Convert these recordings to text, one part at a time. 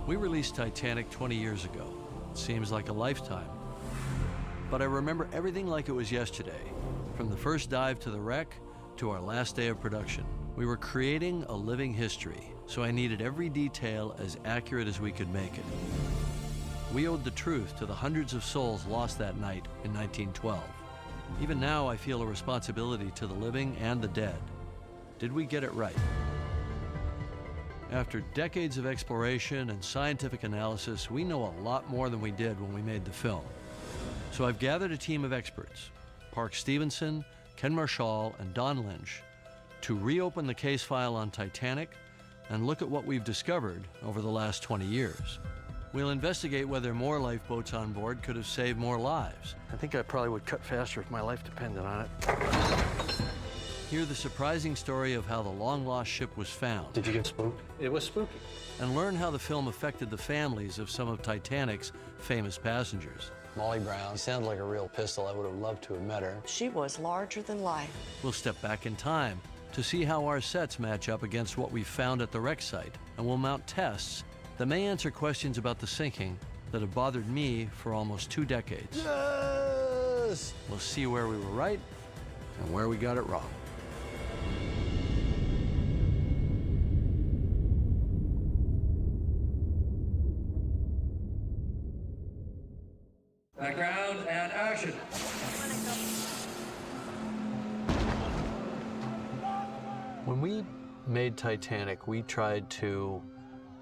We released Titanic 20 years ago. It seems like a lifetime. But I remember everything like it was yesterday, from the first dive to the wreck to our last day of production. We were creating a living history, so I needed every detail as accurate as we could make it. We owed the truth to the hundreds of souls lost that night in 1912. Even now, I feel a responsibility to the living and the dead. Did we get it right? After decades of exploration and scientific analysis, we know a lot more than we did when we made the film. So I've gathered a team of experts, Park Stevenson, Ken Marshall, and Don Lynch, to reopen the case file on Titanic and look at what we've discovered over the last 20 years. We'll investigate whether more lifeboats on board could have saved more lives. I think I probably would cut faster if my life depended on it. Hear the surprising story of how the long-lost ship was found. Did you get spooked? It was spooky. And learn how the film affected the families of some of Titanic's famous passengers. Molly Brown sounded like a real pistol. I would have loved to have met her. She was larger than life. We'll step back in time to see how our sets match up against what we found at the wreck site, and we'll mount tests that may answer questions about the sinking that have bothered me for almost 2 decades. Yes! We'll see where we were right and where we got it wrong. Background and action. When we made Titanic, we tried to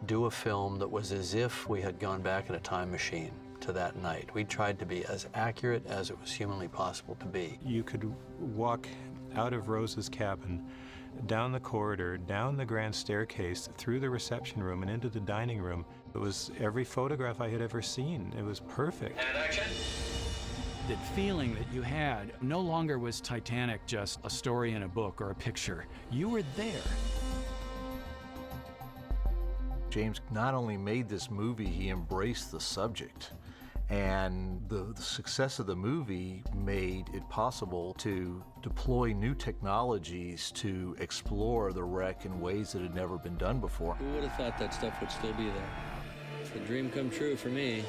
do a film that was as if we had gone back in a time machine to that night. We tried to be as accurate as it was humanly possible to be. You could walk out of Rose's cabin, down the corridor, down the grand staircase, through the reception room and into the dining room. It was every photograph I had ever seen. It was perfect. And action. That feeling that you had, no longer was Titanic just a story in a book or a picture. You were there. James not only made this movie, he embraced the subject. And the success of the movie made it possible to deploy new technologies to explore the wreck in ways that had never been done before. Who would have thought that stuff would still be there? It's a dream come true for me.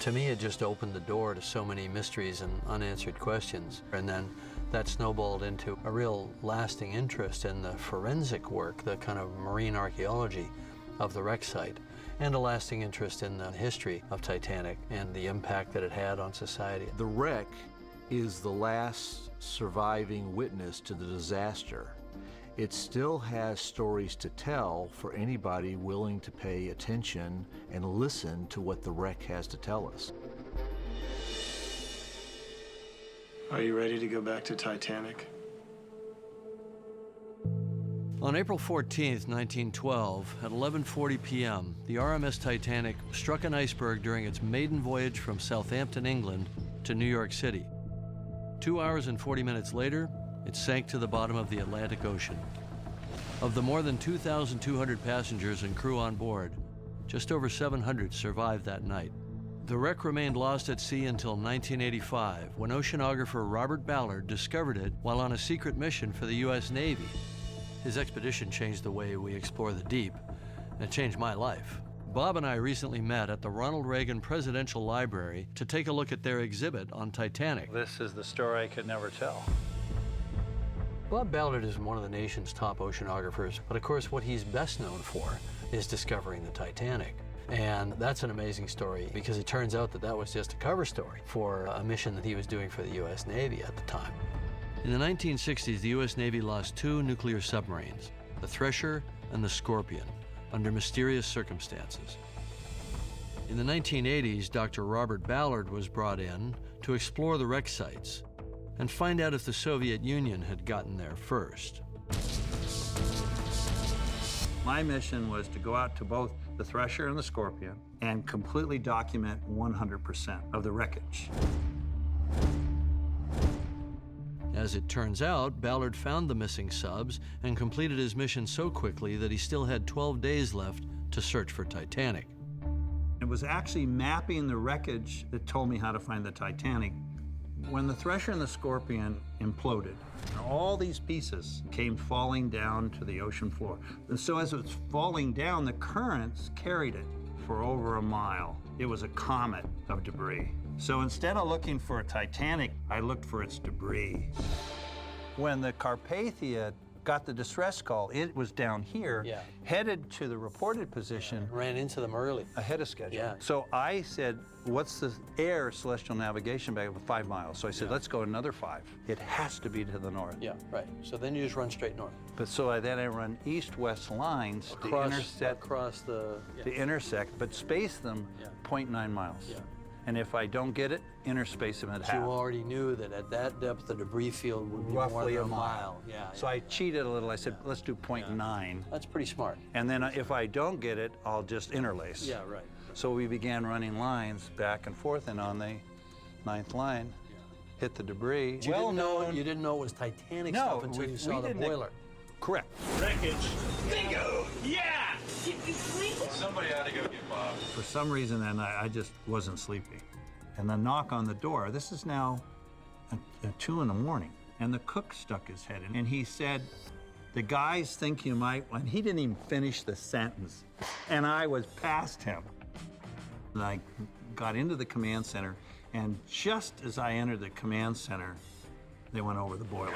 To me, it just opened the door to so many mysteries and unanswered questions. And then that snowballed into a real lasting interest in the forensic work, the kind of marine archaeology of the wreck site, and a lasting interest in the history of Titanic and the impact that it had on society. The wreck is the last surviving witness to the disaster. It still has stories to tell for anybody willing to pay attention and listen to what the wreck has to tell us. Are you ready to go back to Titanic? On April 14th, 1912, at 11:40 p.m., the RMS Titanic struck an iceberg during its maiden voyage from Southampton, England, to New York City. 2 hours and 40 minutes later, it sank to the bottom of the Atlantic Ocean. Of the more than 2,200 passengers and crew on board, just over 700 survived that night. The wreck remained lost at sea until 1985, when oceanographer Robert Ballard discovered it while on a secret mission for the U.S. Navy. His expedition changed the way we explore the deep, and it changed my life. Bob and I recently met at the Ronald Reagan Presidential Library to take a look at their exhibit on Titanic. This is the story I could never tell. Bob Ballard is one of the nation's top oceanographers, but of course what he's best known for is discovering the Titanic. And that's an amazing story because it turns out that that was just a cover story for a mission that he was doing for the U.S. Navy at the time. In the 1960s, the U.S. Navy lost 2 nuclear submarines, the Thresher and the Scorpion, under mysterious circumstances. In the 1980s, Dr. Robert Ballard was brought in to explore the wreck sites and find out if the Soviet Union had gotten there first. My mission was to go out to both the Thresher and the Scorpion and completely document 100% of the wreckage. As it turns out, Ballard found the missing subs and completed his mission so quickly that he still had 12 days left to search for Titanic. It was actually mapping the wreckage that told me how to find the Titanic. When the Thresher and the Scorpion imploded, all these pieces came falling down to the ocean floor. And so as it was falling down, the currents carried it. for over a mile. It was a comet of debris. So instead of looking for a Titanic, I looked for its debris. When the Carpathia got the distress call, it was down here, headed to the reported position. Ran into them early. Ahead of schedule. Yeah. So I said, what's the air celestial navigation back of 5 miles? So I said, let's go another 5. It has to be to the north. Yeah, right. So then you just run straight north. But so I run east-west lines to intersect, across the, to intersect, but space them 0.9 miles. Yeah. And if I don't get it, interspace them at half. You already knew that at that depth, the debris field would be Roughly more a than mile. Yeah. So I cheated a little. I said, let's do 0.9. That's pretty smart. And then if I don't get it, I'll just interlace. Yeah, right. So we began running lines back and forth, and on the 9th line, hit the debris. You didn't know it was Titanic stuff until you saw the boiler. Correct. Wreckage. Bingo! Yeah! Somebody ought to go get Bob. For some reason, then I just wasn't sleepy. And the knock on the door, this is now at 2 in the morning, and the cook stuck his head in, and he said, the guys think you might, and he didn't even finish the sentence, and I was past him. And I got into the command center, and just as I entered the command center, they went over the boiler.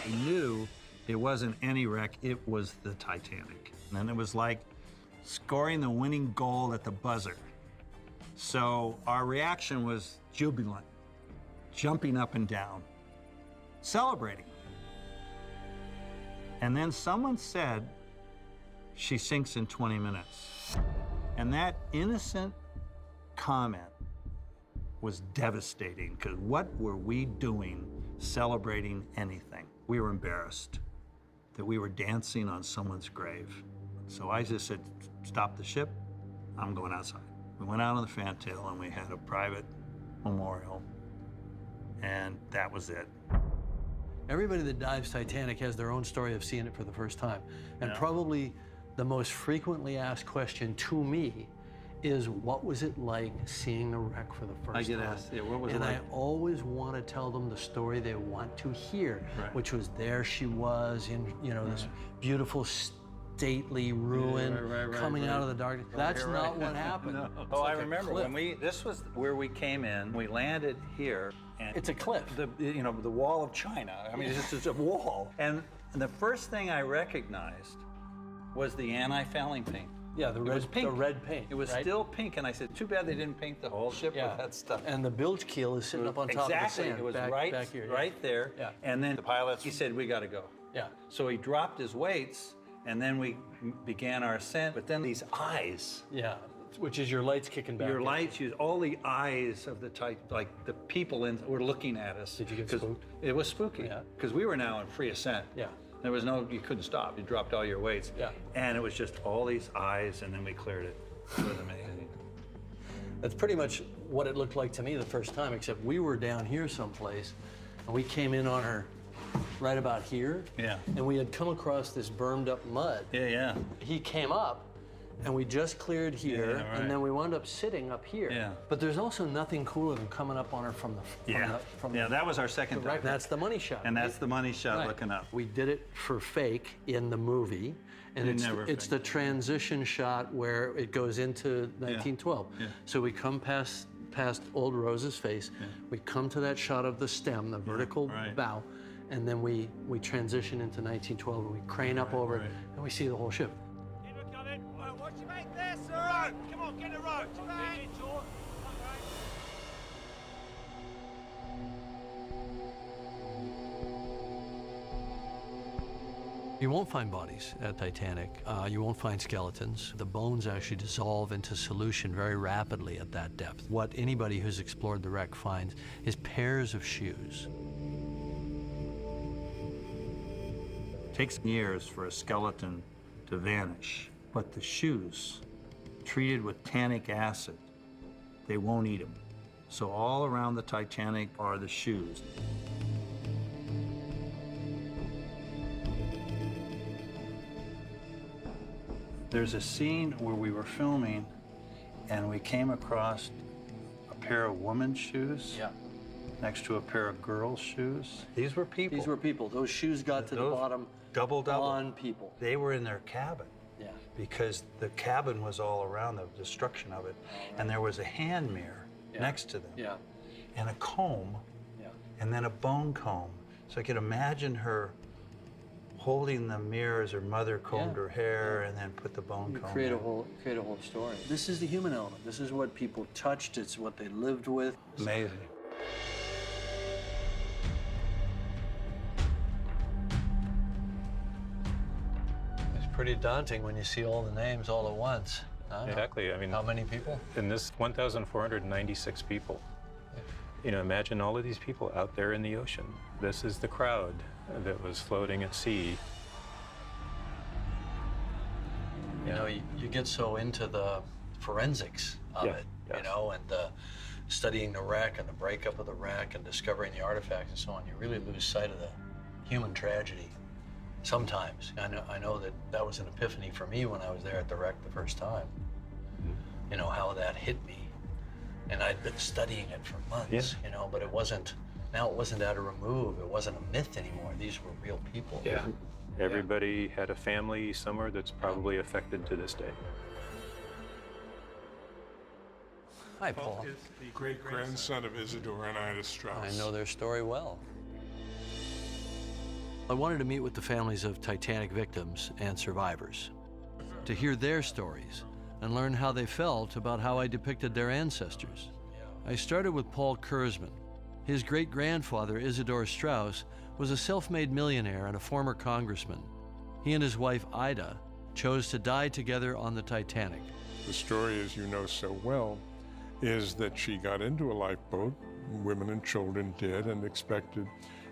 I knew it wasn't any wreck, it was the Titanic. And it was like scoring the winning goal at the buzzer. So our reaction was jubilant, jumping up and down, celebrating. And then someone said, she sinks in 20 minutes. And that innocent comment was devastating, because what were we doing celebrating anything? We were embarrassed that we were dancing on someone's grave. So I just said, stop the ship, I'm going outside. We went out on the fantail and we had a private memorial, and that was it. Everybody that dives Titanic has their own story of seeing it for the first time. And probably the most frequently asked question to me is, what was it like seeing the wreck for the first time? I get asked, what was it like? And I always want to tell them the story they want to hear, which was there she was in, this beautiful, stately ruin coming out of the darkness. That's not what happened. No. It's Oh, like I a remember cliff. when this was where we came in, we landed here. And It's a cliff. The wall of China. I mean, it's just a wall. And the first thing I recognized was the anti-fouling paint. Yeah, the red paint. It was still pink, and I said, too bad they didn't paint the whole ship with that stuff. And the bilge keel is sitting up on top of the sand. It was back here. right there. Yeah. And then the pilot, he said, we got to go. Yeah. So he dropped his weights, and then we began our ascent. But then these eyes. Yeah, which is your lights kicking back. Your lights, all the eyes of the the people were looking at us. Did you get spooked? It was spooky. Yeah. Because we were now in free ascent. Yeah. There was you couldn't stop. You dropped all your weights. Yeah. And it was just all these eyes, and then we cleared it. It was amazing. That's pretty much what it looked like to me the first time, except we were down here someplace, and we came in on her right about here. Yeah. And we had come across this bermed up mud. Yeah. He came up, and we just cleared here, Yeah, right. and then we wound up sitting up here. Yeah. But there's also nothing cooler than coming up on her from the That was our second time. That's the money shot. And that's the money shot Right. looking up. We did it for fake in the movie, and it's the transition shot where it goes into 1912. Yeah. So we come past Old Rose's face, we come to that shot of the stem, the vertical bow, and then we transition into 1912, and we crane up over it, and we see the whole ship. Watch your mate there, sir. Come on, get a rope. You won't find bodies at Titanic. You won't find skeletons. The bones actually dissolve into solution very rapidly at that depth. What anybody who's explored the wreck finds is pairs of shoes. It takes years for a skeleton to vanish, but the shoes, treated with tannic acid, they won't eat them. So all around the Titanic are the shoes. There's a scene where we were filming and we came across a pair of women's shoes. Yeah. next to a pair of girls' shoes. These were people. These were people. Those shoes got to the Those bottom double on people. They were in their cabin. Yeah. Because the cabin was all around the destruction of it. And there was a hand mirror next to them. Yeah. And a comb. Yeah. And then a bone comb. So I could imagine her holding the mirror as her mother combed her hair and then put the bone comb Create in. a whole story. This is the human element. This is what people touched. It's what they lived with. Amazing. It's pretty daunting when you see all the names all at once. Exactly. I mean, how many people? In this 1,496 people. You know, imagine all of these people out there in the ocean. This is the crowd that was floating at sea. You know, you get so into the forensics of it, you know, and studying the wreck and the breakup of the wreck and discovering the artifacts and so on. You really lose sight of the human tragedy sometimes. I know that was an epiphany for me when I was there at the wreck the first time. You know, how that hit me. And I'd been studying it for months, you know, but it wasn't out of remove. It wasn't a myth anymore. These were real people. Yeah. Everybody had a family somewhere that's probably affected to this day. Hi, Paul. Is the great-grandson of Isidore and Ida Strauss. I know their story well. I wanted to meet with the families of Titanic victims and survivors, to hear their stories and learn how they felt about how I depicted their ancestors. I started with Paul Kurzman. His great-grandfather, Isidore Strauss, was a self-made millionaire and a former congressman. He and his wife, Ida, chose to die together on the Titanic. The story, as you know so well, is that she got into a lifeboat, women and children did, and expected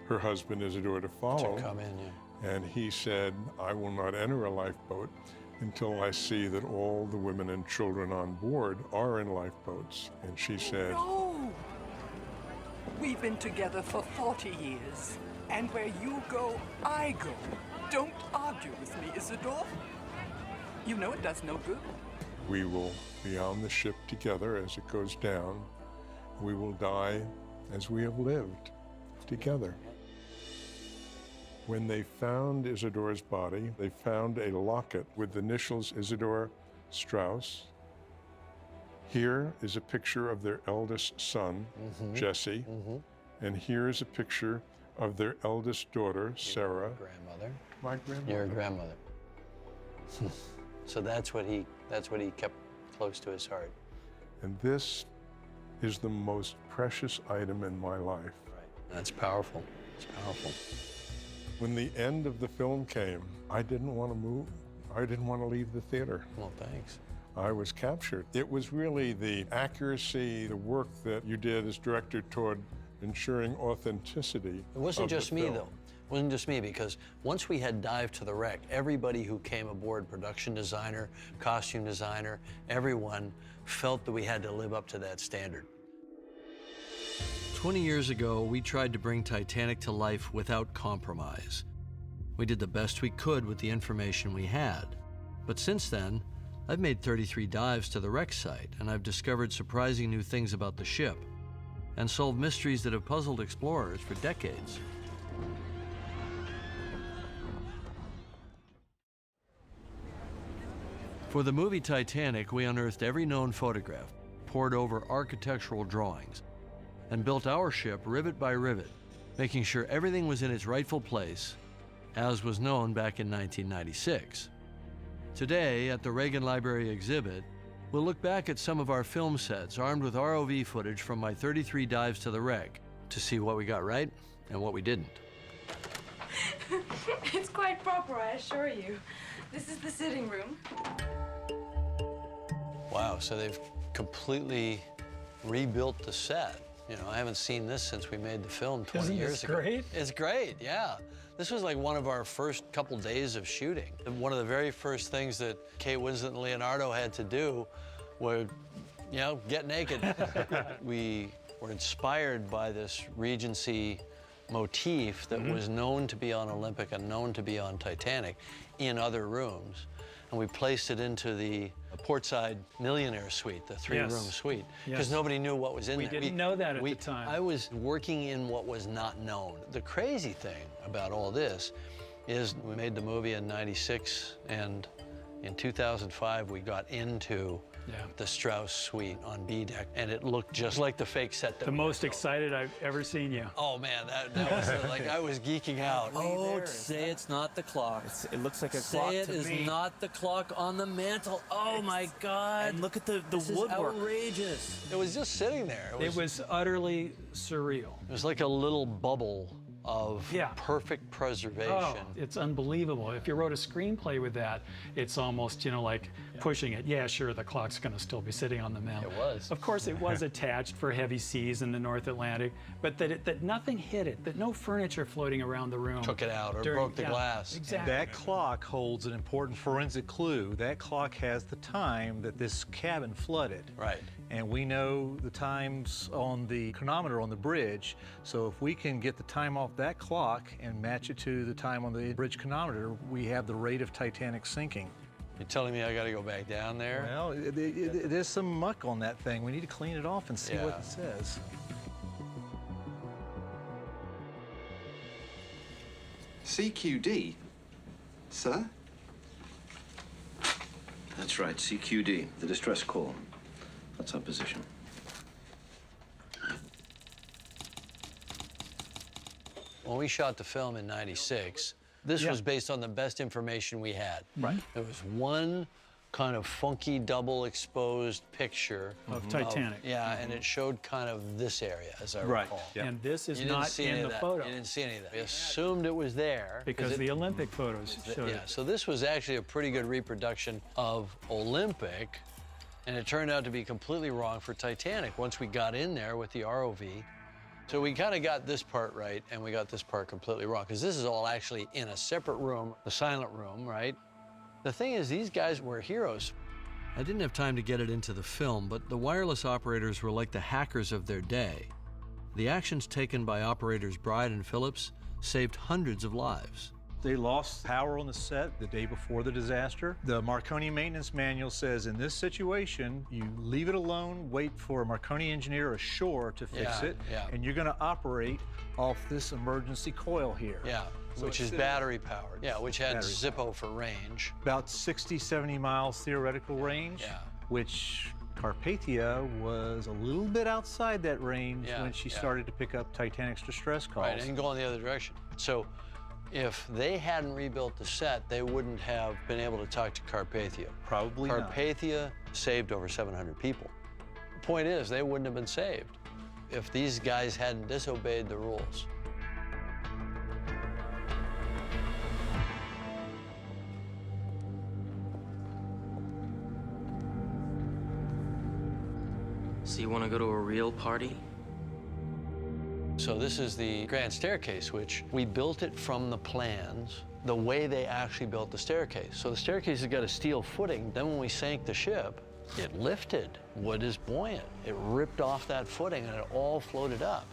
her husband, Isidore, to follow. To come in, yeah. And he said, I will not enter a lifeboat until I see that all the women and children on board are in lifeboats. And she said, No! We've been together for 40 years. And where you go, I go. Don't argue with me, Isidore. You know it does no good. we will be on the ship together as it goes down. We will die as we have lived together. When they found Isidore's body, they found a locket with the initials Isidore Strauss. Here is a picture of their eldest son, Jesse, and here is a picture of their eldest daughter, Sarah. Grandmother. My grandmother. Your grandmother. So that's what he kept close to his heart. And this is the most precious item in my life. Right. That's powerful. It's powerful. When the end of the film came, I didn't want to move. I didn't want to leave the theater. Well, thanks. I was captured. It was really the accuracy, the work that you did as director toward ensuring authenticity. It wasn't of the just me, film. though. It wasn't just me, because once we had dived to the wreck, everybody who came aboard, production designer, costume designer, everyone felt that we had to live up to that standard. 20 years ago, we tried to bring Titanic to life without compromise. We did the best we could with the information we had. But since then, I've made 33 dives to the wreck site, and I've discovered surprising new things about the ship, and solved mysteries that have puzzled explorers for decades. For the movie Titanic, we unearthed every known photograph, pored over architectural drawings, and built our ship rivet by rivet, making sure everything was in its rightful place, as was known back in 1996. Today, at the Reagan Library exhibit, we'll look back at some of our film sets armed with ROV footage from my 33 dives to the wreck to see what we got right and what we didn't. It's quite proper, I assure you. This is the sitting room. Wow, so they've completely rebuilt the set. You know, I haven't seen this since we made the film 20 years ago. Great? It's great, yeah. This was like one of our first couple days of shooting. One of the very first things that Kate Winslet and Leonardo had to do was, you know, get naked. We were inspired by this Regency motif that was known to be on Olympic and known to be on Titanic in other rooms. And we placed it into the portside millionaire suite, the three-room suite, because nobody knew what was in there. We didn't know that at the time. I was working in what was not known. The crazy thing about all this is we made the movie in '96, and in 2005 we got into the Strauss suite on B deck, and it looked just like the fake set. That the most excited I've ever seen you. Oh man, that was like I was geeking out. Oh, say it's not the clock. It looks like a clock to me. Say it is not the clock on the mantle. Oh my God! And look at the this woodwork. Is outrageous. It was just sitting there. It was utterly surreal. It was like a little bubble of perfect preservation. Oh, it's unbelievable. If you wrote a screenplay with that, it's almost, you know, like pushing it. Yeah, sure, the clock's going to still be sitting on the mantle. It was. Of course, it was attached for heavy seas in the North Atlantic, but that nothing hit it, that no furniture floating around the room. Took it out or broke the glass. Exactly. That clock holds an important forensic clue. That clock has the time that this cabin flooded. Right. And we know the times on the chronometer on the bridge, so if we can get the time off that clock and match it to the time on the bridge chronometer, we have the rate of Titanic sinking. You're telling me I got to go back down there? Well, there's some muck on that thing. We need to clean it off and see what it says. CQD? Sir? That's right, CQD, the distress call. That's our position. When we shot the film in '96, this was based on the best information we had. Right. There was one kind of funky double exposed picture of Titanic. And it showed kind of this area, as I recall. And this is not in the photo. You didn't see any of that. We assumed it was there. Because the Olympic photos showed it. Yeah, so this was actually a pretty good reproduction of Olympic, and it turned out to be completely wrong for Titanic once we got in there with the ROV. So we kind of got this part right, and we got this part completely wrong, because this is all actually in a separate room, the silent room, right? The thing is, these guys were heroes. I didn't have time to get it into the film, but the wireless operators were like the hackers of their day. The actions taken by operators Bride and Phillips saved hundreds of lives. They lost power on the set the day before the disaster. The Marconi maintenance manual says in this situation, you leave it alone, wait for a Marconi engineer ashore to fix it, and you're going to operate off this emergency coil here. Yeah, so which is battery powered. Yeah, which had Zippo for range. About 60, 70 miles theoretical range, which Carpathia was a little bit outside that range when she started to pick up Titanic's distress calls. Right, and go in the other direction. So if they hadn't rebuilt the set, they wouldn't have been able to talk to Carpathia. Probably not. Carpathia saved over 700 people. The point is, they wouldn't have been saved if these guys hadn't disobeyed the rules. So you want to go to a real party? So this is the grand staircase, which we built it from the plans, the way they actually built the staircase. So the staircase has got a steel footing. Then when we sank the ship, it lifted. Wood is buoyant. It ripped off that footing and it all floated up.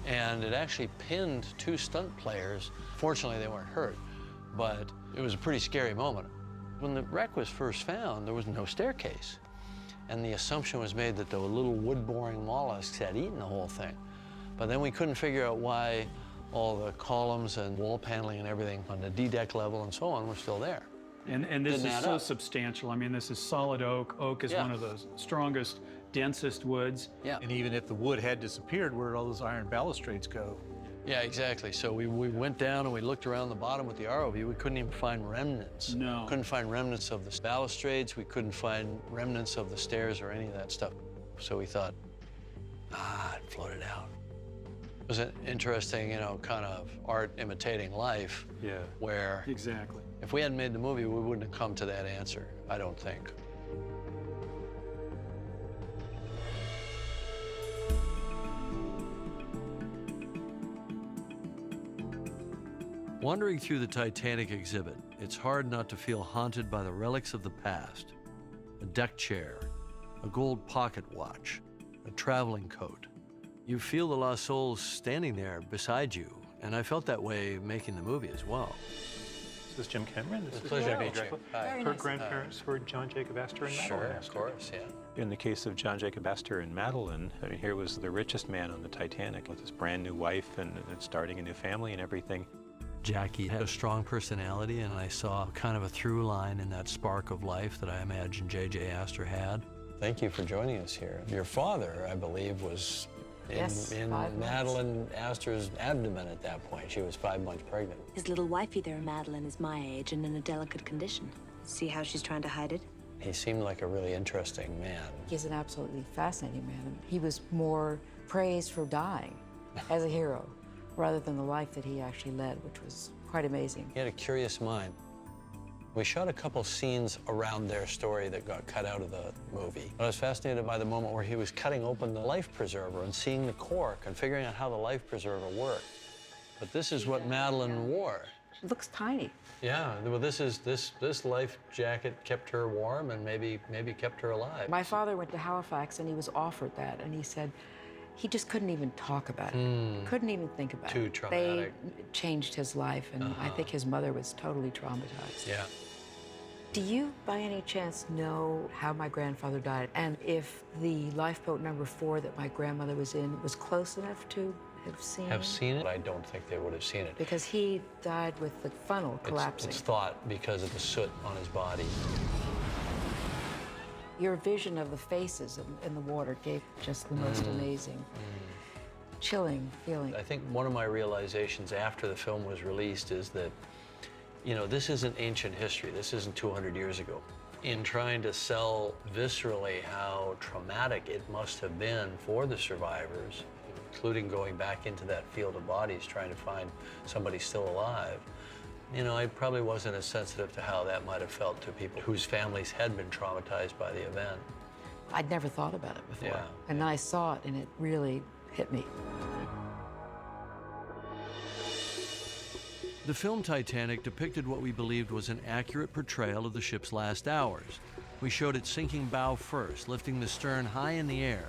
And it actually pinned 2 stunt players. Fortunately, they weren't hurt, but it was a pretty scary moment. When the wreck was first found, there was no staircase. And the assumption was made that the little wood-boring mollusks had eaten the whole thing. But then we couldn't figure out why all the columns and wall paneling and everything on the D-deck level and so on were still there. And this is so substantial. I mean, this is solid oak. Oak is one of the strongest, densest woods. Yeah. And even if the wood had disappeared, where did all those iron balustrades go? Yeah, exactly. So we went down and we looked around the bottom with the ROV. We couldn't even find remnants. No. Couldn't find remnants of the balustrades. We couldn't find remnants of the stairs or any of that stuff. So we thought, it floated out. It was an interesting, you know, kind of art imitating life. Yeah. Where exactly. If we hadn't made the movie, we wouldn't have come to that answer, I don't think. Wandering through the Titanic exhibit, it's hard not to feel haunted by the relics of the past. A deck chair, a gold pocket watch, a traveling coat. You feel the lost souls standing there beside you, And I felt that way making the movie as well. This is Jim Cameron. This is pleasure to meet you. Her grandparents were John Jacob Astor and Madeline Sure, Astor. of course, yeah. In the case of John Jacob Astor and Madeline, I mean, here was the richest man on the Titanic with his brand new wife and starting a new family and everything. Jackie had a strong personality, and I saw kind of a through line in that spark of life that I imagine J.J. Astor had. Thank you for joining us here. Your father, I believe, was in Madeline Astor's abdomen at that point. She was 5 months pregnant. His little wifey there, Madeline, is my age and in a delicate condition. See how she's trying to hide it? He seemed like a really interesting man. He's an absolutely fascinating man. He was more praised for dying as a hero rather than the life that he actually led, which was quite amazing. He had a curious mind. We shot a couple scenes around their story that got cut out of the movie. I was fascinated by the moment where he was cutting open the life preserver and seeing the cork and figuring out how the life preserver worked. But this is what Madeline wore. It looks tiny. Yeah, well, this life jacket kept her warm and maybe kept her alive. My father went to Halifax and he was offered that, and he said he just couldn't even talk about it. Couldn't even think about it. Too traumatic. They changed his life, and I think his mother was totally traumatized. Yeah. Do you, by any chance, know how my grandfather died? And if the lifeboat number 4 that my grandmother was in was close enough to have seen it? I don't think they would have seen it. Because he died with the funnel collapsing. It's thought because of the soot on his body. Your vision of the faces in the water gave just the most amazing, chilling feeling. I think one of my realizations after the film was released is that, you know, this isn't ancient history. This isn't 200 years ago. In trying to sell viscerally how traumatic it must have been for the survivors, including going back into that field of bodies, trying to find somebody still alive, you know, I probably wasn't as sensitive to how that might have felt to people whose families had been traumatized by the event. I'd never thought about it before. Yeah. And I saw it, and it really hit me. The film Titanic depicted what we believed was an accurate portrayal of the ship's last hours. We showed it sinking bow first, lifting the stern high in the air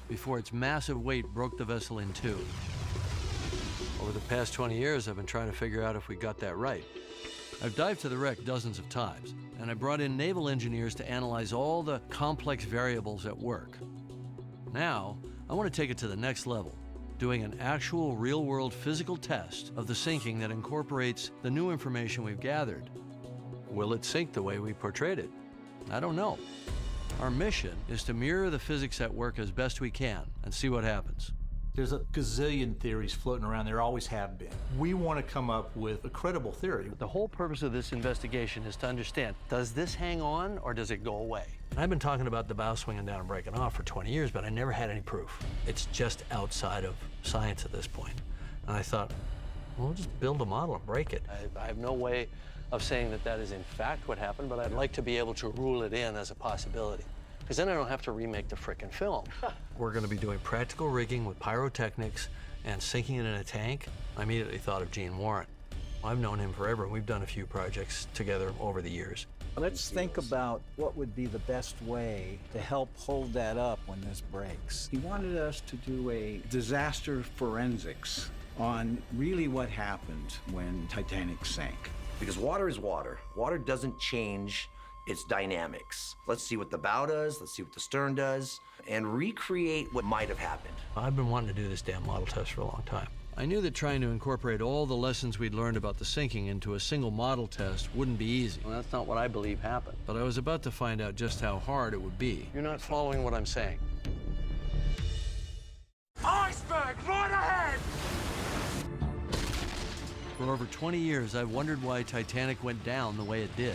before its massive weight broke the vessel in two. Over the past 20 years, I've been trying to figure out if we got that right. I've dived to the wreck dozens of times, and I brought in naval engineers to analyze all the complex variables at work. Now, I want to take it to the next level, doing an actual real-world physical test of the sinking that incorporates the new information we've gathered. Will it sink the way we portrayed it? I don't know. Our mission is to mirror the physics at work as best we can and see what happens. There's a gazillion theories floating around. There always have been. We want to come up with a credible theory. The whole purpose of this investigation is to understand, does this hang on or does it go away? I've been talking about the bow swinging down and breaking off for 20 years, but I never had any proof. It's just outside of science at this point. And I thought, well, we'll just build a model and break it. I have no way of saying that that is in fact what happened, but I'd like to be able to rule it in as a possibility. Because then I don't have to remake the frickin' film. We're going to be doing practical rigging with pyrotechnics and sinking it in a tank. I immediately thought of Gene Warren. I've known him forever. We've done a few projects together over the years. Let's think about what would be the best way to help hold that up when this breaks. He wanted us to do a disaster forensics on really what happened when Titanic sank. Because water is water. Water doesn't change its dynamics. Let's see what the bow does, let's see what the stern does, and recreate what might have happened. I've been wanting to do this damn model test for a long time. I knew that trying to incorporate all the lessons we'd learned about the sinking into a single model test wouldn't be easy. Well, that's not what I believe happened. But I was about to find out just how hard it would be. You're not following what I'm saying. Iceberg, right ahead! For over 20 years, I've wondered why Titanic went down the way it did.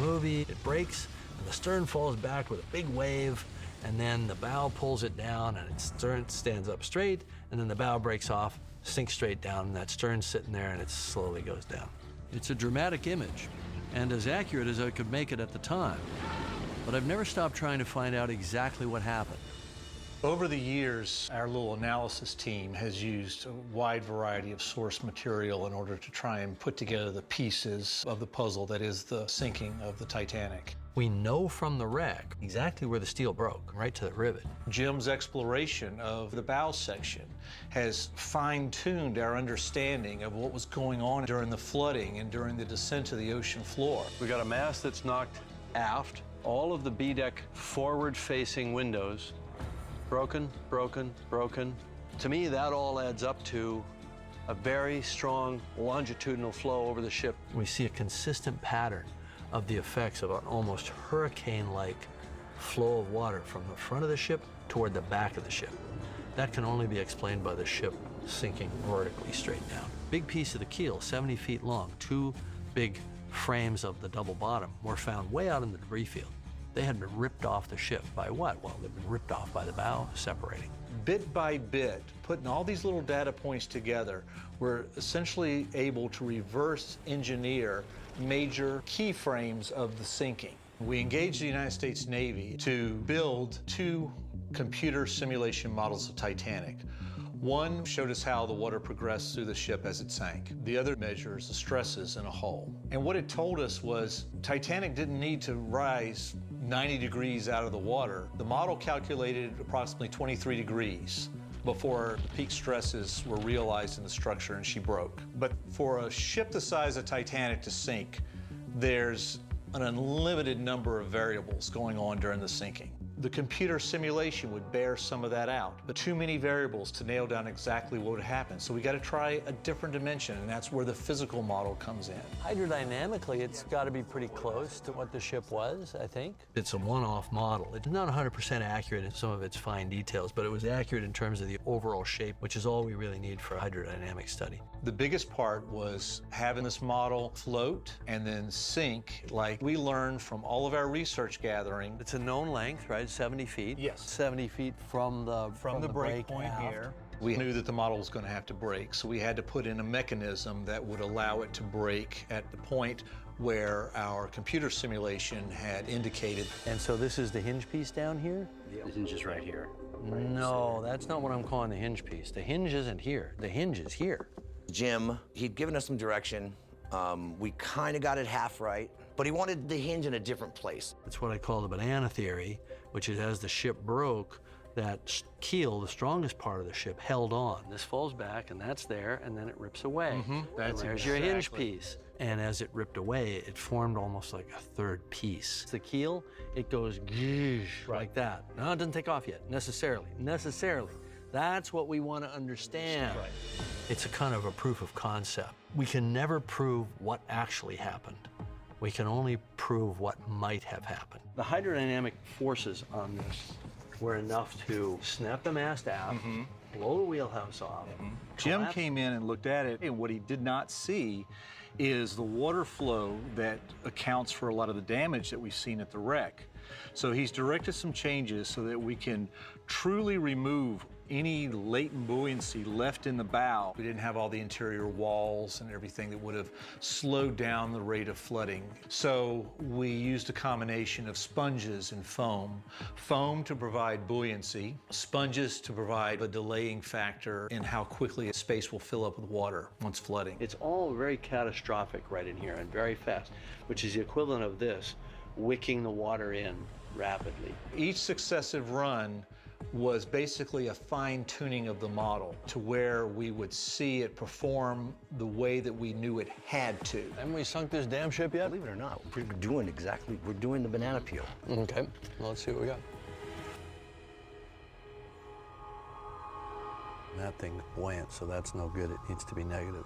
Movie, it breaks, and the stern falls back with a big wave, and then the bow pulls it down, and its stern stands up straight, and then the bow breaks off, sinks straight down, and that stern's sitting there, and it slowly goes down. It's a dramatic image, and as accurate as I could make it at the time. But I've never stopped trying to find out exactly what happened. Over the years, our little analysis team has used a wide variety of source material in order to try and put together the pieces of the puzzle that is the sinking of the Titanic. We know from the wreck exactly where the steel broke, right to the rivet. Jim's exploration of the bow section has fine-tuned our understanding of what was going on during the flooding and during the descent to the ocean floor. We got a mast that's knocked aft. All of the B-deck forward-facing windows, broken, broken, broken. To me, that all adds up to a very strong longitudinal flow over the ship. We see a consistent pattern of the effects of an almost hurricane-like flow of water from the front of the ship toward the back of the ship. That can only be explained by the ship sinking vertically straight down. Big piece of the keel, 70 feet long, 2 big frames of the double bottom were found way out in the debris field. They had been ripped off the ship by what? Well, they'd been ripped off by the bow, separating. Bit by bit, putting all these little data points together, we're essentially able to reverse engineer major key frames of the sinking. We engaged the United States Navy to build 2 computer simulation models of Titanic. One showed us how the water progressed through the ship as it sank. The other measures the stresses in a hull. And what it told us was Titanic didn't need to rise 90 degrees out of the water. The model calculated approximately 23 degrees before the peak stresses were realized in the structure and she broke. But for a ship the size of Titanic to sink, there's an unlimited number of variables going on during the sinking. The computer simulation would bear some of that out, but too many variables to nail down exactly what would happen. So we got to try a different dimension, and that's where the physical model comes in. Hydrodynamically, it's got to be pretty close to what the ship was, I think. It's a one-off model. It's not 100% accurate in some of its fine details, but it was accurate in terms of the overall shape, which is all we really need for a hydrodynamic study. The biggest part was having this model float and then sink like we learned from all of our research gathering. It's a known length, right? 70 feet. Yes. 70 feet from the break point here. We knew that the model was going to have to break, so we had to put in a mechanism that would allow it to break at the point where our computer simulation had indicated. And so this is the hinge piece down here? The hinge is right here. No, that's not what I'm calling the hinge piece. The hinge isn't here. The hinge is here. Jim, he'd given us some direction. We kind of got it half right, but he wanted the hinge in a different place. It's what I call the banana theory, which is as the ship broke, that keel, the strongest part of the ship, held on. This falls back, and that's there, and then it rips away. That's and there's your hinge piece. And as it ripped away, it formed almost like a third piece. The keel, it goes like that. No, it doesn't take off yet, necessarily. That's what we want to understand. Right. It's a kind of a proof of concept. We can never prove what actually happened. We can only prove what might have happened. The hydrodynamic forces on this were enough to snap the mast aft, blow the wheelhouse off. Jim came in and looked at it, and what he did not see is the water flow that accounts for a lot of the damage that we've seen at the wreck. So he's directed some changes so that we can truly remove any latent buoyancy left in the bow. We didn't have all the interior walls and everything that would have slowed down the rate of flooding. So we used a combination of sponges and foam. Foam to provide buoyancy, sponges to provide a delaying factor in how quickly a space will fill up with water once flooding. It's all very catastrophic right in here and very fast, which is the equivalent of this, wicking the water in rapidly. Each successive run was basically a fine-tuning of the model to where we would see it perform the way that we knew it had to. Haven't we sunk this damn ship yet? Believe it or not, we're doing the banana peel. Okay, well, let's see what we got. That thing's buoyant, so that's no good. It needs to be negative.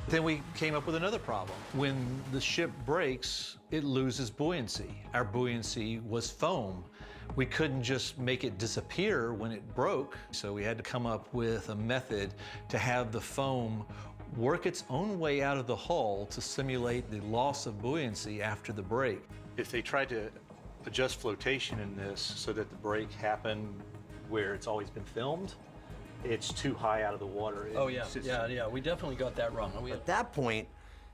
Then we came up with another problem. When the ship breaks, it loses buoyancy. Our buoyancy was foam. We couldn't just make it disappear when it broke, so we had to come up with a method to have the foam work its own way out of the hull to simulate the loss of buoyancy after the break. If they tried to adjust flotation in this so that the break happened where it's always been filmed, it's too high out of the water. Oh, yeah, we definitely got that wrong. At that point,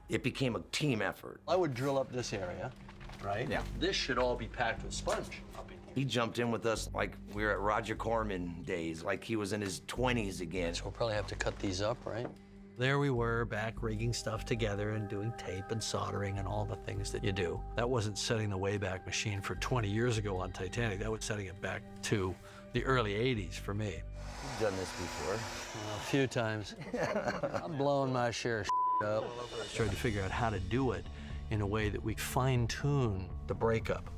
it became a team effort. I would drill up this area, right? Yeah. This should all be packed with sponge up in here. He jumped in with us like we were at Roger Corman days, like he was in his 20s again. So we'll probably have to cut these up, right? There we were, back rigging stuff together and doing tape and soldering and all the things that you do. That wasn't setting the Wayback Machine for 20 years ago on Titanic. That was setting it back to the early 80s for me. You've done this before. A few times. I'm blowing my share of up. Tried to figure out how to do it in a way that we fine-tune the breakup.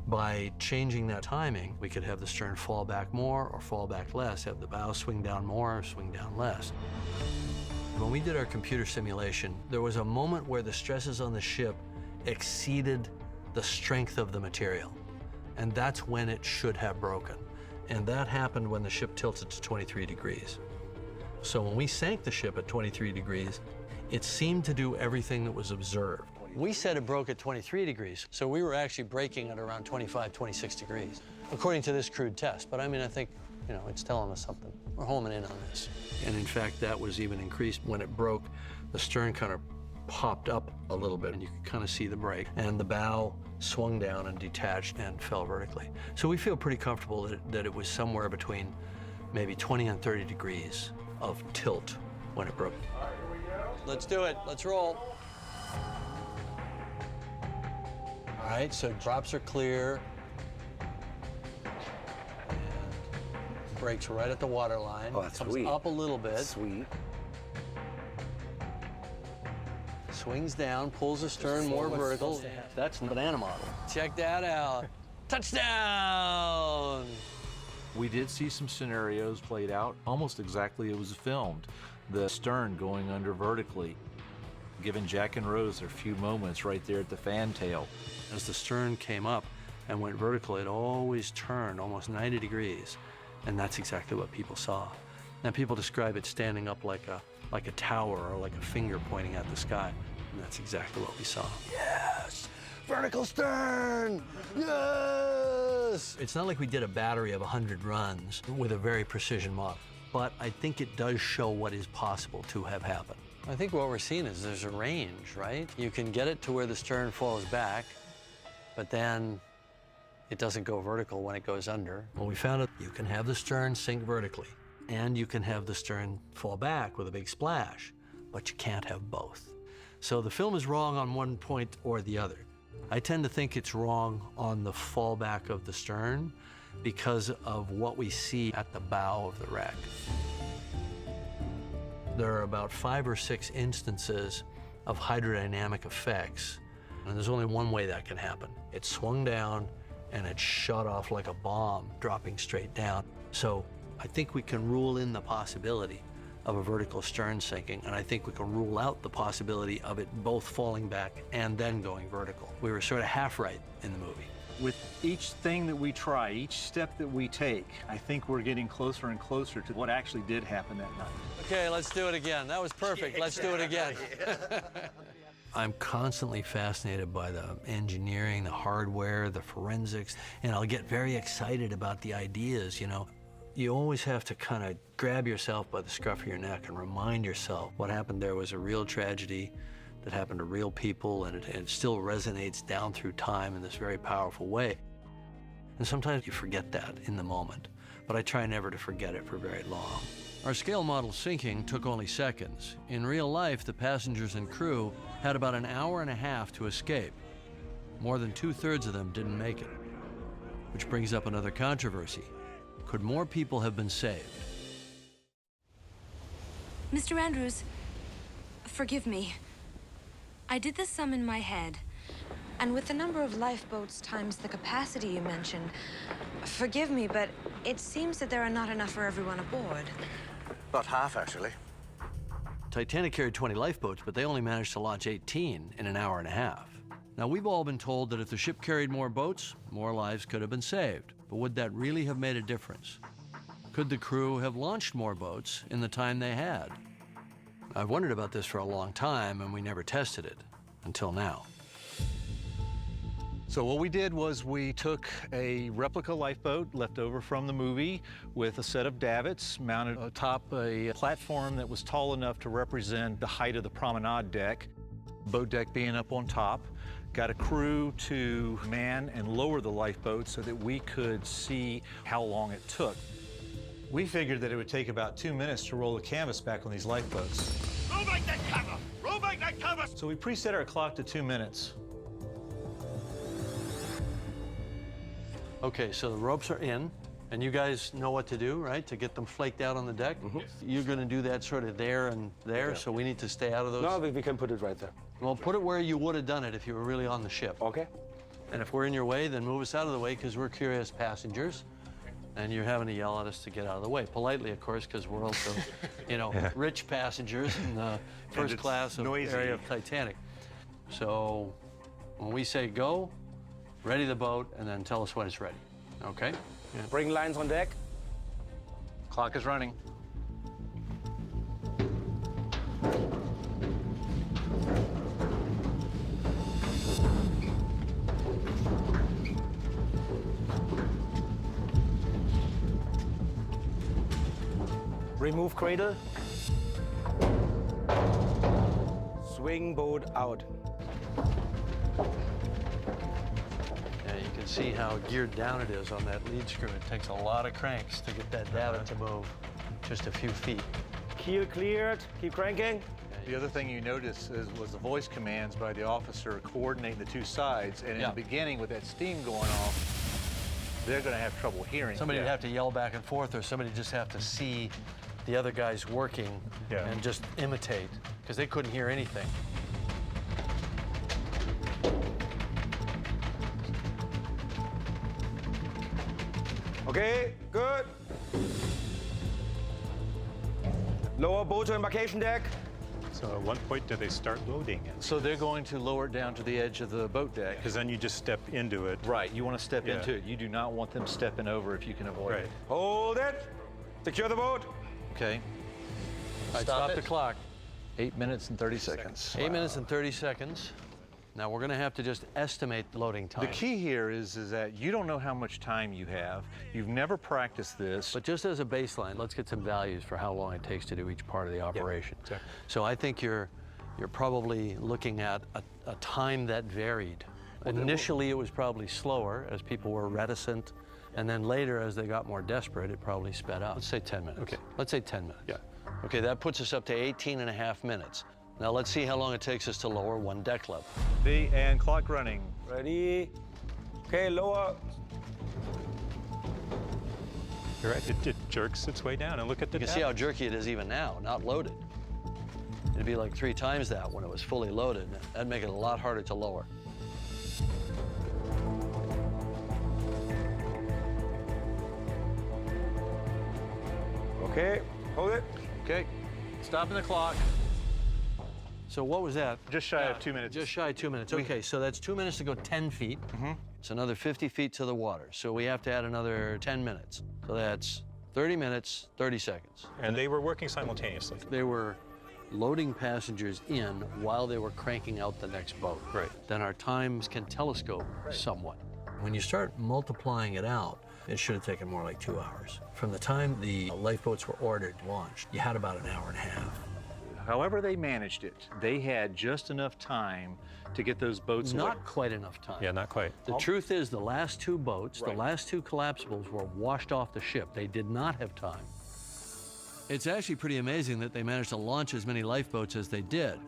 By changing that timing, we could have the stern fall back more or fall back less, have the bow swing down more or swing down less. When we did our computer simulation, there was a moment where the stresses on the ship exceeded the strength of the material. And that's when it should have broken. And that happened when the ship tilted to 23 degrees. So when we sank the ship at 23 degrees, it seemed to do everything that was observed. We said it broke at 23 degrees, so we were actually breaking at around 25, 26 degrees, according to this crude test. But I mean, I think, you know, it's telling us something. We're homing in on this. And in fact, that was even increased when it broke. The stern kind of popped up a little bit, and you could kind of see the break. And the bow swung down and detached and fell vertically. So we feel pretty comfortable that it was somewhere between maybe 20 and 30 degrees of tilt when it broke. All right, here we go. Let's do it. Let's roll. All right, so drops are clear. And brakes right at the water line. Oh, that's Comes sweet. up a little bit. Sweet. Swings down, pulls the stern more vertical. That's a banana model. Check that out. Touchdown! We did see some scenarios played out almost exactly as it was filmed. The stern going under vertically, giving Jack and Rose their few moments right there at the fantail. As the stern came up and went vertical, it always turned almost 90 degrees. And that's exactly what people saw. Now, people describe it standing up like a tower or like a finger pointing at the sky. And that's exactly what we saw. Yes! Vertical stern! Yes! It's not like we did a battery of 100 runs with a very precision model, but I think it does show what is possible to have happened. I think what we're seeing is there's a range, right? You can get it to where the stern falls back, but then it doesn't go vertical when it goes under. Well, we found out you can have the stern sink vertically, and you can have the stern fall back with a big splash, but you can't have both. So the film is wrong on one point or the other. I tend to think it's wrong on the fallback of the stern because of what we see at the bow of the wreck. There are about 5 or 6 instances of hydrodynamic effects, and there's only one way that can happen. It swung down and it shot off like a bomb, dropping straight down. So I think we can rule in the possibility of a vertical stern sinking, and I think we can rule out the possibility of it both falling back and then going vertical. We were sort of half right in the movie. With each thing that we try, each step that we take, I think we're getting closer and closer to what actually did happen that night. Okay, let's do it again. That was perfect. Let's do it again. I'm constantly fascinated by the engineering, the hardware, the forensics, and I'll get very excited about the ideas, you know. You always have to kind of grab yourself by the scruff of your neck and remind yourself what happened there was a real tragedy that happened to real people, and it still resonates down through time in this very powerful way. And sometimes you forget that in the moment, but I try never to forget it for very long. Our scale model sinking took only seconds. In real life, the passengers and crew had about an hour and a half to escape. More than 2/3 of them didn't make it, which brings up another controversy. Could more people have been saved? Mr. Andrews, forgive me. I did the sum in my head. And with the number of lifeboats times the capacity you mentioned, forgive me, but it seems that there are not enough for everyone aboard. About half, actually. Titanic carried 20 lifeboats, but they only managed to launch 18 in an hour and a half. Now, we've all been told that if the ship carried more boats, more lives could have been saved. But would that really have made a difference? Could the crew have launched more boats in the time they had? I've wondered about this for a long time, and we never tested it until now. So what we did was we took a replica lifeboat left over from the movie with a set of davits mounted atop a platform that was tall enough to represent the height of the promenade deck, boat deck being up on top. Got a crew to man and lower the lifeboat so that we could see how long it took. We figured that it would take about 2 minutes to roll the canvas back on these lifeboats. Oh my Cover! So we preset our clock to 2 minutes. Okay, so the ropes are in, and you guys know what to do, right? To get them flaked out on the deck? You're gonna do that sort of there and there, so we need to stay out of those? No, we can put it right there. Well, put it where you would have done it if you were really on the ship. Okay. And if we're in your way, then move us out of the way, because we're curious passengers, and you're having to yell at us to get out of the way. Politely, of course, because we're also, you know, rich passengers in the first class of area of Titanic. So when we say go, ready the boat, and then tell us when it's ready, okay? Yeah. Bring lines on deck. Clock is running. Remove cradle. Swing boat out. Yeah, you can see how geared down it is on that lead screw. It takes a lot of cranks to get that davit to move just a few feet. Keel cleared. Keep cranking. The other thing you notice was the voice commands by the officer coordinating the two sides. And in the beginning, with that steam going off, they're going to have trouble hearing. Somebody would have to yell back and forth, or somebody just have to see the other guys working and just imitate, because they couldn't hear anything. Okay, good. Lower boat to embarkation deck. So at what point do they start loading it? So they're going to lower it down to the edge of the boat deck. Because then you just step into it. Right, you want to step into it. You do not want them stepping over if you can avoid it. Hold it. Secure the boat. Okay. All right, stop the clock. 8 minutes and 30 seconds. 8 minutes and 30 seconds. Now we're gonna have to just estimate loading time. The key here is that you don't know how much time you have. You've never practiced this. But just as a baseline, let's get some values for how long it takes to do each part of the operation. Yeah, exactly. So I think you're probably looking at a time that varied. Initially, it was probably slower as people were reticent, and then later, as they got more desperate, it probably sped up. Let's say 10 minutes. Okay. Let's say 10 minutes. Yeah. Okay, that puts us up to 18 and a half minutes. Now let's see how long it takes us to lower one deck level. And clock running. Ready. Okay, lower. You're right, it jerks its way down, and look at the You can see how jerky it is even now, not loaded. It'd be like 3 times that when it was fully loaded. That'd make it a lot harder to lower. Okay, hold it. Okay, stopping the clock. So what was that? Just shy of 2 minutes. Just shy of 2 minutes. Okay, so that's 2 minutes to go 10 feet. It's another 50 feet to the water. So we have to add another 10 minutes. So that's 30 minutes, 30 seconds. And they were working simultaneously. They were loading passengers in while they were cranking out the next boat. Right. Then our times can telescope somewhat. When you start multiplying it out, it should have taken more like 2 hours. From the time the lifeboats were ordered, launched, you had about an hour and a half. However they managed it, they had just enough time to get those boats away. Not quite enough time. Yeah, not quite. The truth is, the last 2 boats, the last 2 collapsibles were washed off the ship. They did not have time. It's actually pretty amazing that they managed to launch as many lifeboats as they did.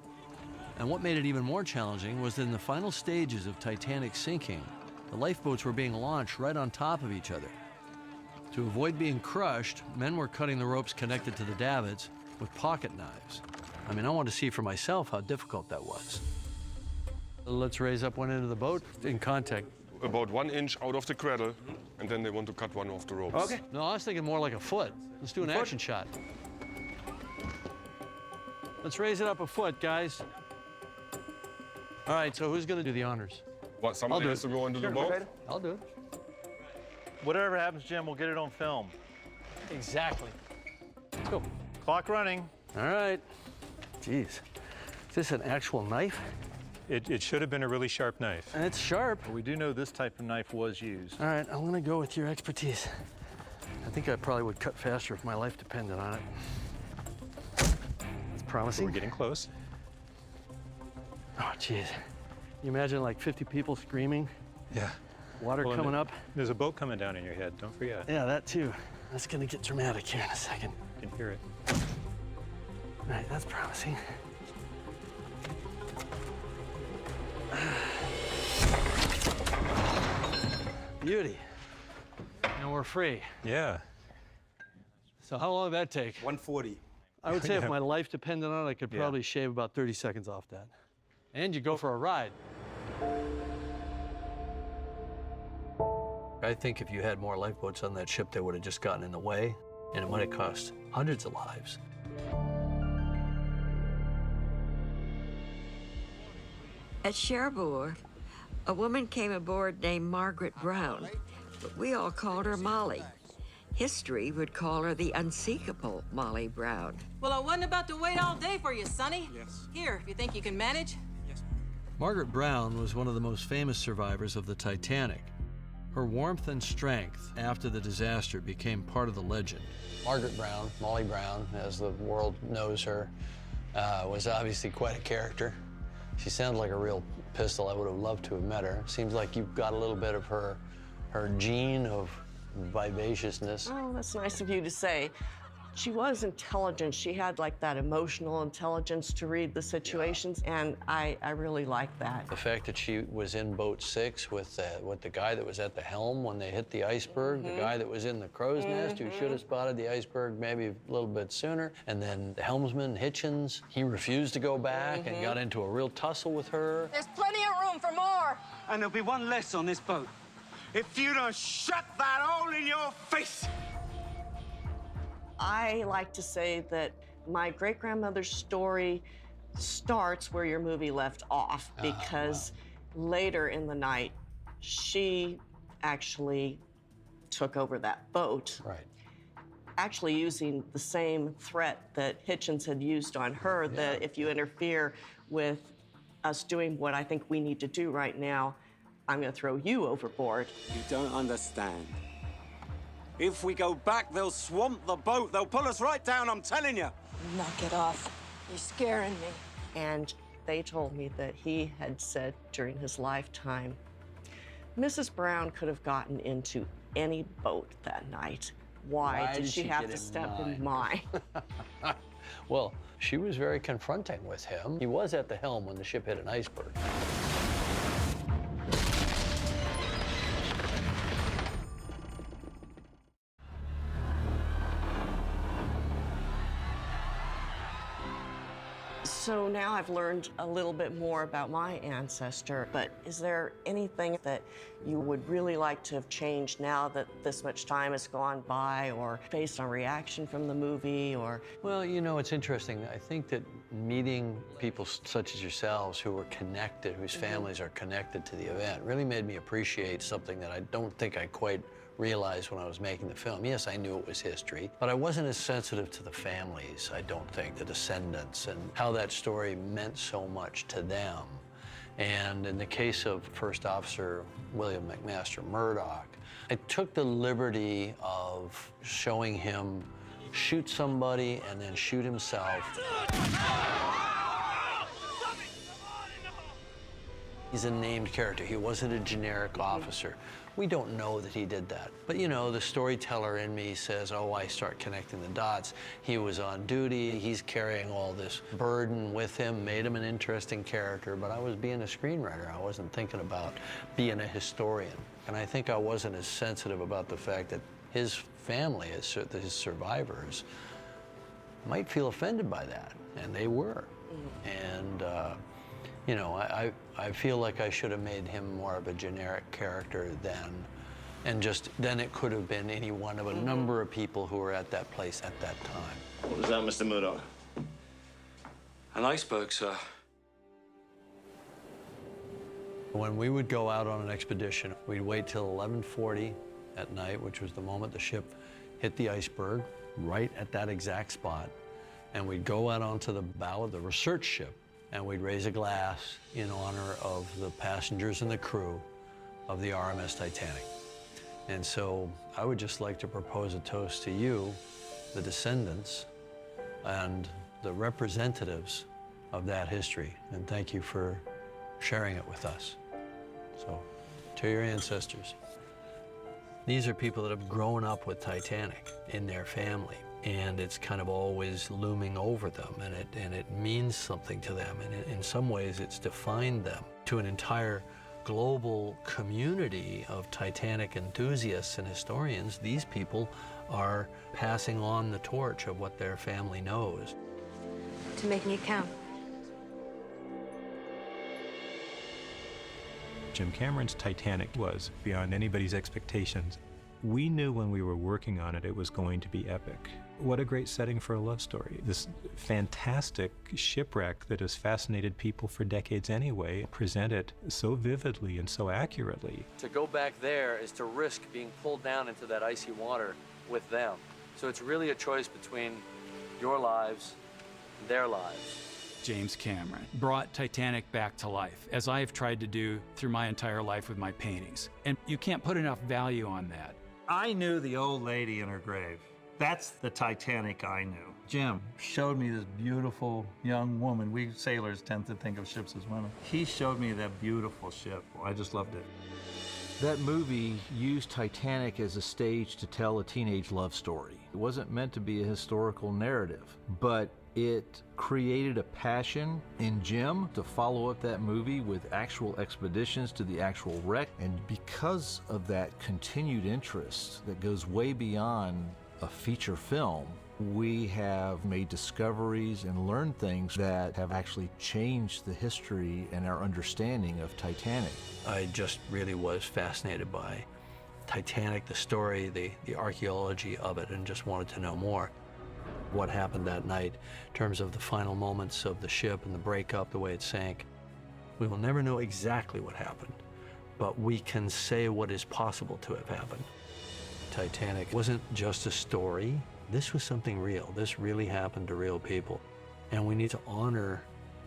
And what made it even more challenging was that in the final stages of Titanic's sinking, the lifeboats were being launched right on top of each other. To avoid being crushed, men were cutting the ropes connected to the davits with pocket knives. I mean, I wanted to see for myself how difficult that was. Let's raise up one end of the boat in contact. About 1 inch out of the cradle, and then they want to cut one off the ropes. Okay. No, I was thinking more like a foot. Let's do an action shot. Let's raise it up a foot, guys. All right, so who's gonna do the honors? What, somebody has to go into the boat? I'll do it. Whatever happens, Jim, we'll get it on film. Exactly. Let's go. Clock running. All right. Jeez. Is this an actual knife? It should have been a really sharp knife. And it's sharp. We do know this type of knife was used. All right, I'm gonna go with your expertise. I think I probably would cut faster if my life depended on it. It's promising. We're getting close. Oh, jeez. You imagine like 50 people screaming? Yeah. Water Well, coming up? There's a boat coming down in your head, don't forget. Yeah, that too. That's gonna get dramatic here in a second. You can hear it. All right, that's promising. Beauty. And we're free. Yeah. So how long did that take? 140. I would say if my life depended on it, I could probably shave about 30 seconds off that. And you go for a ride. I think if you had more lifeboats on that ship, they would have just gotten in the way, and it might have cost hundreds of lives. At Cherbourg, a woman came aboard named Margaret Brown, but we all called her Molly. History would call her the unsinkable Molly Brown. Well, I wasn't about to wait all day for you, Sonny. Yes. Here, if you think you can manage. Margaret Brown was one of the most famous survivors of the Titanic. Her warmth and strength after the disaster became part of the legend. Margaret Brown, Molly Brown, as the world knows her, was obviously quite a character. She sounded like a real pistol. I would have loved to have met her. Seems like you've got a little bit of her gene of vivaciousness. Oh, that's nice of you to say. She was intelligent. She had like that emotional intelligence to read the situations, and I really like that. The fact that she was in boat 6 with the guy that was at the helm when they hit the iceberg, the guy that was in the crow's nest who should have spotted the iceberg maybe a little bit sooner, and then the helmsman, Hitchens, he refused to go back and got into a real tussle with her. There's plenty of room for more. And there'll be one less on this boat. If you don't shut that hole in your face! I like to say that my great-grandmother's story starts where your movie left off, because later in the night, she actually took over that boat. Right. Actually using the same threat that Hitchens had used on her, that if you interfere with us doing what I think we need to do right now, I'm gonna throw you overboard. You don't understand. If we go back, they'll swamp the boat. They'll pull us right down, I'm telling you. Knock it off. You're scaring me. And they told me that he had said during his lifetime, Mrs. Brown could have gotten into any boat that night. Why did she have to step in mine? Well, she was very confronting with him. He was at the helm when the ship hit an iceberg. So now I've learned a little bit more about my ancestor, but is there anything that you would really like to have changed now that this much time has gone by, or based on reaction from the movie, or? Well, you know, it's interesting. I think that meeting people such as yourselves who are connected, whose families are connected to the event, really made me appreciate something that I don't think I quite realized when I was making the film. Yes, I knew it was history, but I wasn't as sensitive to the families, I don't think, the descendants, and how that story meant so much to them. And in the case of First Officer William McMaster Murdoch, I took the liberty of showing him shoot somebody and then shoot himself. He's a named character. He wasn't a generic officer. We don't know that he did that. But, you know, the storyteller in me says, oh, I start connecting the dots. He was on duty. He's carrying all this burden with him, made him an interesting character. But I was being a screenwriter. I wasn't thinking about being a historian. And I think I wasn't as sensitive about the fact that his family, his survivors, might feel offended by that. And they were. And, you know, I feel like I should have made him more of a generic character then, and then it could have been any one of a number of people who were at that place at that time. What was that, Mr. Murdoch? An iceberg, sir. When we would go out on an expedition, we'd wait till 11:40 at night, which was the moment the ship hit the iceberg, right at that exact spot, and we'd go out onto the bow of the research ship, and we'd raise a glass in honor of the passengers and the crew of the RMS Titanic. And so I would just like to propose a toast to you, the descendants, and the representatives of that history. And thank you for sharing it with us. So, to your ancestors. These are people that have grown up with Titanic in their family. and it's kind of always looming over them, and it means something to them, and in some ways it's defined them. To an entire global community of Titanic enthusiasts and historians, these people are passing on the torch of what their family knows. To making it count. Jim Cameron's Titanic was beyond anybody's expectations. We knew when we were working on it, it was going to be epic. What a great setting for a love story. This fantastic shipwreck that has fascinated people for decades anyway, presented so vividly and so accurately. To go back there is to risk being pulled down into that icy water with them. So it's really a choice between your lives and their lives. James Cameron brought Titanic back to life, as I have tried to do through my entire life with my paintings. And you can't put enough value on that. I knew the old lady in her grave. That's the Titanic I knew. Jim showed me this beautiful young woman. We sailors tend to think of ships as women. He showed me that beautiful ship. I just loved it. That movie used Titanic as a stage to tell a teenage love story. It wasn't meant to be a historical narrative, but it created a passion in Jim to follow up that movie with actual expeditions to the actual wreck. And because of that continued interest that goes way beyond a feature film, we have made discoveries and learned things that have actually changed the history and our understanding of Titanic. I just really was fascinated by Titanic, the story, the archaeology of it, and just wanted to know more. What happened that night in terms of the final moments of the ship and the breakup, the way it sank. We will never know exactly what happened, but we can say what is possible to have happened. Titanic wasn't just a story. This was something real. This really happened to real people. And we need to honor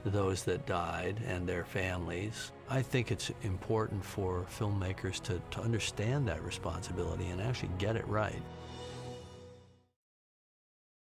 those that died and their families. I think it's important for filmmakers to understand that responsibility and actually get it right.